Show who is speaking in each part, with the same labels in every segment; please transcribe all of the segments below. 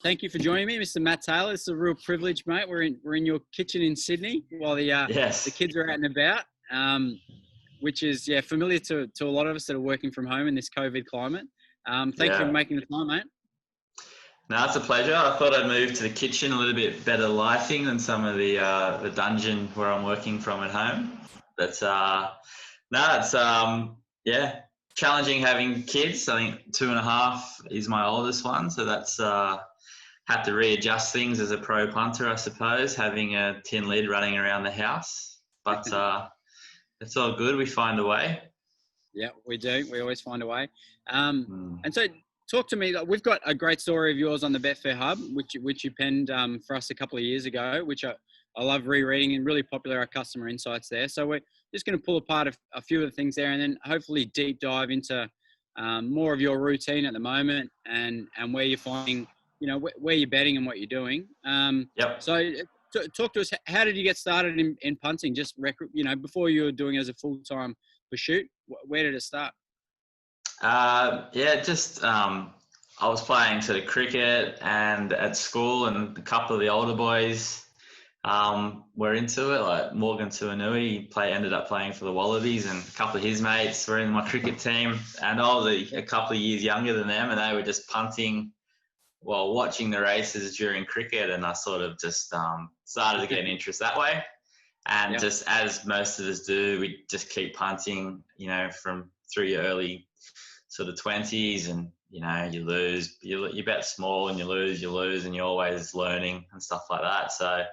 Speaker 1: Thank you for joining me, Mr. Matt Taylor. It's a real privilege, mate. We're in your kitchen in Sydney while the
Speaker 2: Yes.
Speaker 1: kids are out and about, which is familiar to a lot of us that are working from home in this COVID climate. Thank you for
Speaker 2: Yeah.
Speaker 1: making the time, mate.
Speaker 2: No, it's a pleasure. I thought I'd move to the kitchen, a little bit better lighting than some of the dungeon where I'm working from at home. But it's challenging having kids. I think 2.5 is my oldest one, so that's had to readjust things as a pro punter, I suppose, having a tin lid running around the house. But it's all good. We find a way.
Speaker 1: Yeah, we do. We always find a way. And so, talk to me. We've got a great story of yours on the Betfair Hub, which you penned for us a couple of years ago, which I love rereading, and really popular, our customer insights there. So we're just going to pull apart a few of the things there, and then hopefully deep dive into more of your routine at the moment and where you're finding, where you're betting and what you're doing.
Speaker 2: Yep.
Speaker 1: So talk to us. How did you get started in punting? Just before you were doing it as a full-time pursuit, where did it start?
Speaker 2: I was playing sort of cricket and at school, and a couple of the older boys were into it, like Morgan Tuanui ended up playing for the Wallabies, and a couple of his mates were in my cricket team, and I was a couple of years younger than them, and they were just punting while watching the races during cricket, and I sort of just started to get an interest that way. And just as most of us do, we just keep punting, from through your early sort of 20s, and you lose, you bet small and you lose, and you're always learning and stuff like that. So I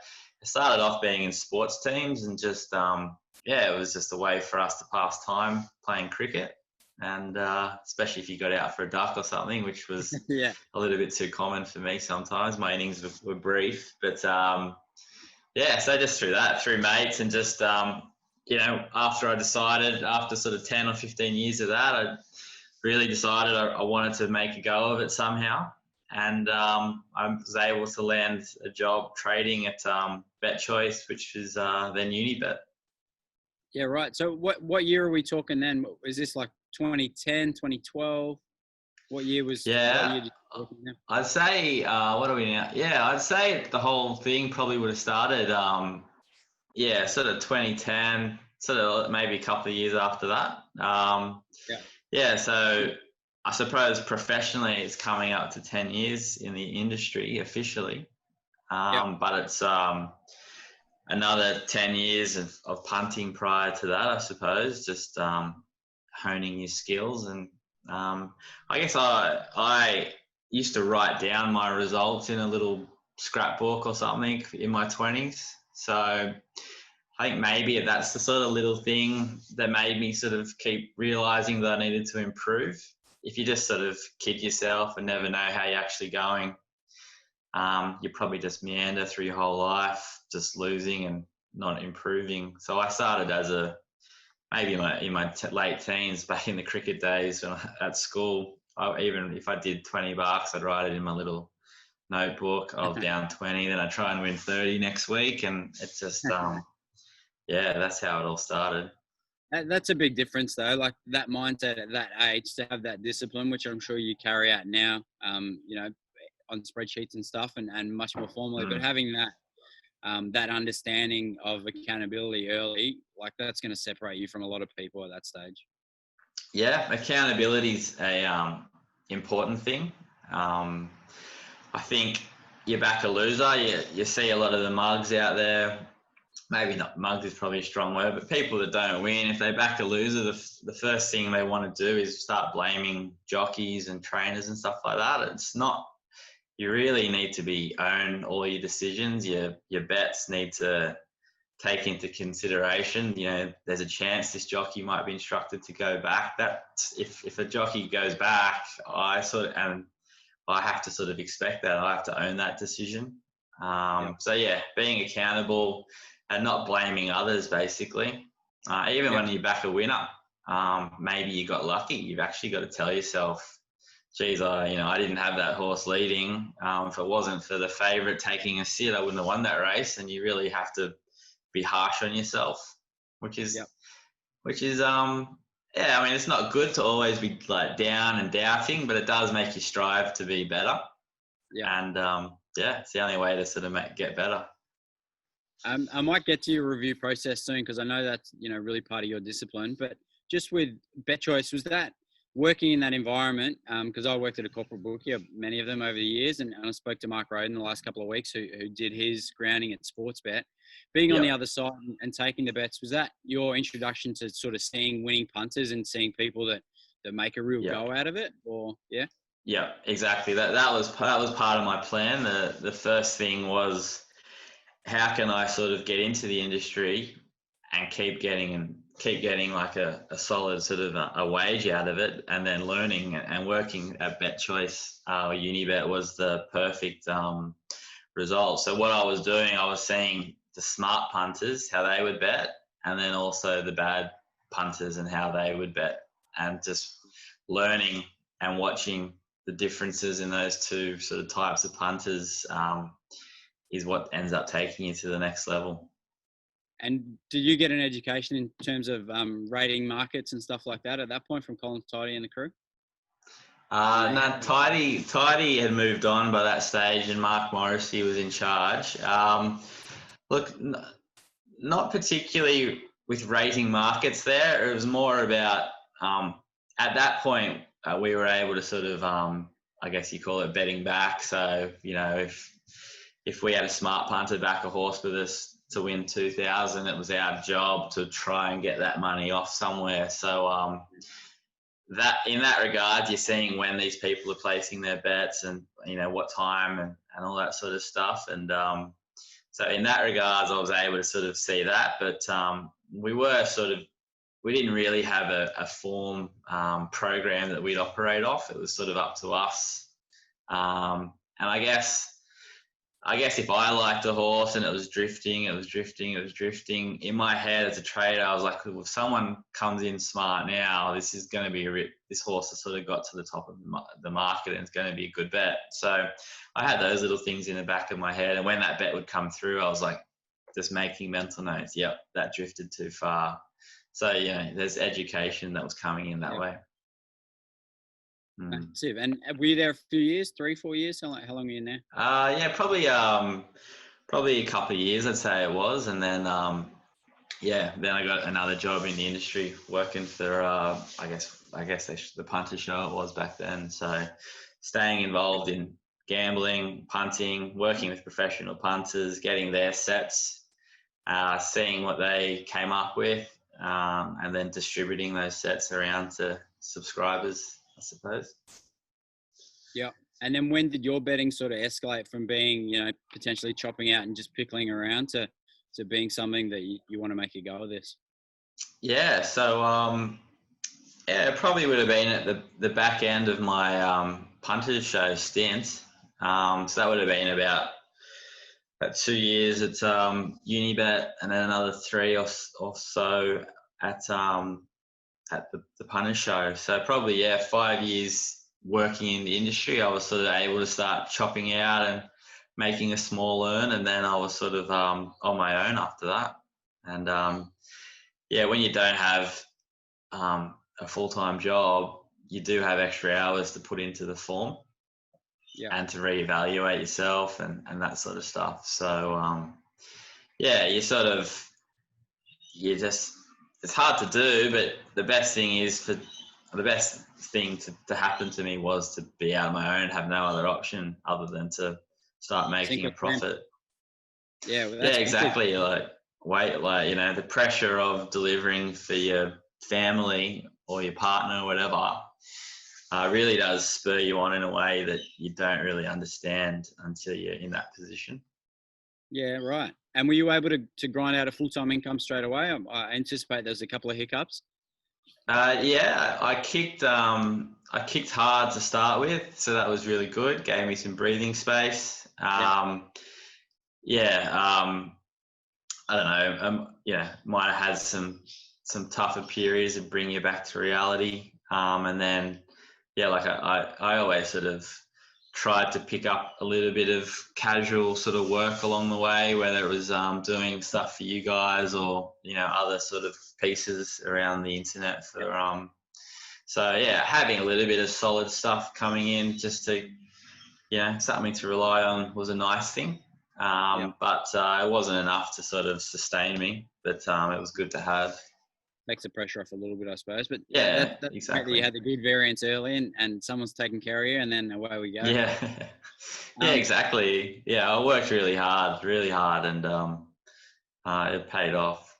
Speaker 2: started off being in sports teams, and just it was just a way for us to pass time playing cricket, and especially if you got out for a duck or something, which was a little bit too common for me sometimes. My innings were brief, but so just through mates, and just after I decided, after sort of 10 or 15 years of that, I really decided I wanted to make a go of it somehow, and I was able to land a job trading at Bet Choice, which is then Unibet.
Speaker 1: Yeah, right. So what year are we talking then? Is this like 2010, 2012? What year was?
Speaker 2: Yeah, I'd say what are we now? Yeah, I'd say the whole thing probably would have started sort of 2010, sort of maybe a couple of years after that. So I suppose professionally it's coming up to 10 years in the industry officially. But it's another 10 years of punting prior to that, I suppose, just honing your skills. And I guess I used to write down my results in a little scrapbook or something in my 20s. So I think maybe that's the sort of little thing that made me sort of keep realizing that I needed to improve. If you just sort of kid yourself and never know how you're actually going, you probably just meander through your whole life, just losing and not improving. So I started as maybe in my late teens, back in the cricket days when at school. Even if I did $20, I'd write it in my little notebook. I was down 20, then I try and win 30 next week, and it's just that's how it all started.
Speaker 1: That's a big difference, though. Like that mindset at that age, to have that discipline, which I'm sure you carry out now, on spreadsheets and stuff, and much more formally. But having that understanding of accountability early, like that's going to separate you from a lot of people at that stage.
Speaker 2: Yeah, accountability is a important thing. I think you back a loser. You see a lot of the mugs out there. Maybe not mugs is probably a strong word, but people that don't win, if they back a loser, the first thing they want to do is start blaming jockeys and trainers and stuff like that. It's not. You really need to own all your decisions. Your bets need to take into consideration, there's a chance this jockey might be instructed to go back. That if a jockey goes back, I have to sort of expect that. I have to own that decision. Being accountable and not blaming others, basically. Even when you back a winner, maybe you got lucky. You've actually got to tell yourself, geez, I didn't have that horse leading. If it wasn't for the favourite taking a sit, I wouldn't have won that race. And you really have to be harsh on yourself, which is it's not good to always be like down and doubting, but it does make you strive to be better. And it's the only way to sort of get better.
Speaker 1: I might get to your review process soon because I know that's really part of your discipline. But just with Bet Choice, was that working in that environment? Because I worked at a corporate bookie, many of them over the years, and I spoke to Mark Roden the last couple of weeks, who did his grounding at Sportsbet. Being on the other side and taking the bets, was that your introduction to sort of seeing winning punters and seeing people that make a real go out of it? Or
Speaker 2: Yeah, exactly. That was part of my plan. The first thing was, how can I sort of get into the industry and keep getting like a solid sort of a wage out of it, and then learning and working at Bet Choice, Unibet was the perfect result. So what I was doing, I was seeing the smart punters, how they would bet, and then also the bad punters and how they would bet, and just learning and watching the differences in those two sort of types of punters is what ends up taking you to the next level.
Speaker 1: And did you get an education in terms of rating markets and stuff like that at that point from Colin Tidy and the crew?
Speaker 2: No, Tidy had moved on by that stage, and Mark Morrissey was in charge. Look, not particularly with rating markets there. It was more about, at that point, we were able to sort of, I guess you call it betting back. So, if we had a smart punter back a horse with us to win 2,000, it was our job to try and get that money off somewhere. So that in that regard, you're seeing when these people are placing their bets and what time and all that sort of stuff. And so in that regard, I was able to sort of see that. But we didn't really have a form program that we'd operate off. It was sort of up to us. And I guess if I liked a horse and it was drifting, in my head as a trader, I was like, well, if someone comes in smart now, this is going to be this horse has sort of got to the top of the market and it's going to be a good bet. So I had those little things in the back of my head. And when that bet would come through, I was like, just making mental notes. Yep, that drifted too far. So, there's education that was coming in that way.
Speaker 1: Massive. And were you there a few years, 3-4 years? How long were you in there?
Speaker 2: Probably a couple of years, I'd say it was. And then, then I got another job in the industry working for, I guess the punter show it was back then. So staying involved in gambling, punting, working with professional punters, getting their sets, seeing what they came up with, and then distributing those sets around to subscribers, I suppose.
Speaker 1: Yeah. And then when did your betting sort of escalate from being, potentially chopping out and just pickling around to being something that you want to make a go of this?
Speaker 2: Yeah. So, it probably would have been at the back end of my Punters show stint. So that would have been about 2 years at Unibet, and then another 3 or so at the Punters show. So probably 5 years working in the industry. I was sort of able to start chopping out and making a small earn, and then I was sort of on my own after that. And when you don't have a full-time job, you do have extra hours to put into the form. And to reevaluate yourself and that sort of stuff. So, it's hard to do, but the best thing to happen to me was to be out on my own, have no other option other than to start making a profit.
Speaker 1: Yeah,
Speaker 2: exactly. The pressure of delivering for your family or your partner or whatever, really does spur you on in a way that you don't really understand until you're in that position. Yeah,
Speaker 1: right. And were you able to grind out a full-time income straight away? I anticipate there's a couple of hiccups.
Speaker 2: I kicked hard to start with, so that was really good. Gave me some breathing space. I don't know. Might have had some tougher periods that bring you back to reality. And then, I always sort of tried to pick up a little bit of casual sort of work along the way, whether it was doing stuff for you guys or, other sort of pieces around the internet for, having a little bit of solid stuff coming in just to something to rely on was a nice thing. But it wasn't enough to sort of sustain me. But it was good to have.
Speaker 1: Takes the pressure off a little bit, I suppose. But
Speaker 2: Yeah,
Speaker 1: that's
Speaker 2: exactly.
Speaker 1: great that you had the good variance early, and someone's taking care of you, and then away we go.
Speaker 2: Yeah, yeah, exactly. Yeah, I worked really hard, and it paid off.